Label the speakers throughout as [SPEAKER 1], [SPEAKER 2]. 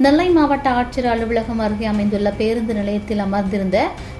[SPEAKER 1] நெல்லை மாவட்ட ஆட்சியர் அலுவலகம் அருகே அமைந்துள்ள பேருந்து நிலையத்தில் அமர்ந்திருந்த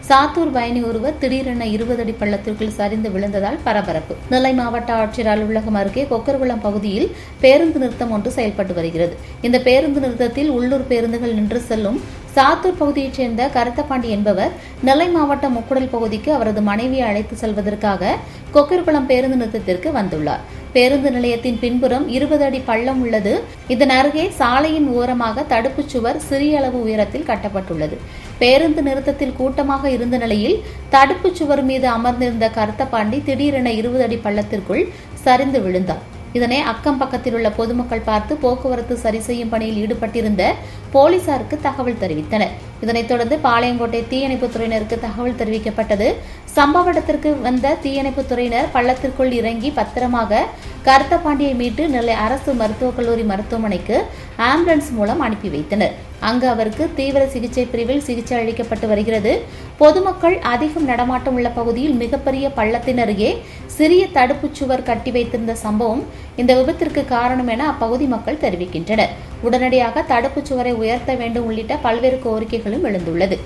[SPEAKER 1] சாத்தூர் பயணி ஒருவர் திடீரென 20 அடி பள்ளத்திற்குள் சரிந்து விழுந்ததால் பரபரப்பு. நெல்லை மாவட்ட ஆட்சியர் அலுவலகம் அருகே கொக்கர்குளம் பகுதியில் பேருந்து நிறுத்தம் ஒன்று செயல்பட்டு வருகிறது. இந்த பேருந்து நிறுத்தத்தில் உள்ளூர் பேருந்துகள் நின்று செல்லும் சாத்தூர் பகுதியைச் சேர்ந்த கருத்தபாண்டி என்பவர் நெல்லை மாவட்டம் முக்குடல் பகுதிக்கு அவரது மனைவியை அழைத்து செல்வதற்காக கொக்கர்குளம் பேருந்து நிறுத்தத்திற்கு வந்துள்ளார். பேருந்து நிலையத்தின் பின்புறம் 20 அடி பள்ளம் உள்ளது. இதன் அருகே சாலையின் ஓரமாக தடுப்புச் சுவர் சிறிய அளவு உயரத்தில் கட்டப்பட்டுள்ளது. பேருந்து நிறுத்தத்தில் கூட்டமாக இருந்த நிலையில் தடுப்புச் சுவர் மீது அமர்ந்திருந்த கருத்தபாண்டி திடீரென 20 அடி பள்ளத்திற்குள் சரிந்து விழுந்தார். இதனை அக்கம் பக்கத்தில் உள்ள பொதுமக்கள் பார்த்து போக்குவரத்து சரி செய்யும் பணியில் ஈடுபட்டிருந்த போலீசாருக்கு தகவல் தெரிவித்தனர். இதனைத் தொடர்ந்து பாளையங்கோட்டை தீயணைப்புத் துறையினருக்கு தகவல் தெரிவிக்கப்பட்டது. சம்பவ இடத்திற்கு வந்த தீயணைப்புத் துறையினர் பள்ளத்திற்குள் இறங்கி பத்திரமாக கருத்தபாண்டியை மீட்டு நெல்லை அரசு மருத்துவக் கல்லூரி மருத்துவமனைக்கு ஆம்புலன்ஸ் மூலம் அனுப்பி வைத்தனர். அங்கு அவருக்கு தீவிர சிகிச்சை பிரிவில் சிகிச்சை அளிக்கப்பட்டு வருகிறது. பொதுமக்கள் அதிகம் நடமாட்டம் உள்ள பகுதியில் மிகப்பெரிய பள்ளத்தின் அருகே சிறிய தடுப்புச் சுவர் கட்டி வைத்திருந்த சம்பவம் இந்த விபத்திற்கு காரணம் என அப்பகுதி மக்கள் தெரிவிக்கின்றனர். உடனடியாக தடுப்புச் சுவரை உயர்த்த வேண்டும் உள்ளிட்ட பல்வேறு கோரிக்கைகளும் எழுந்துள்ளது.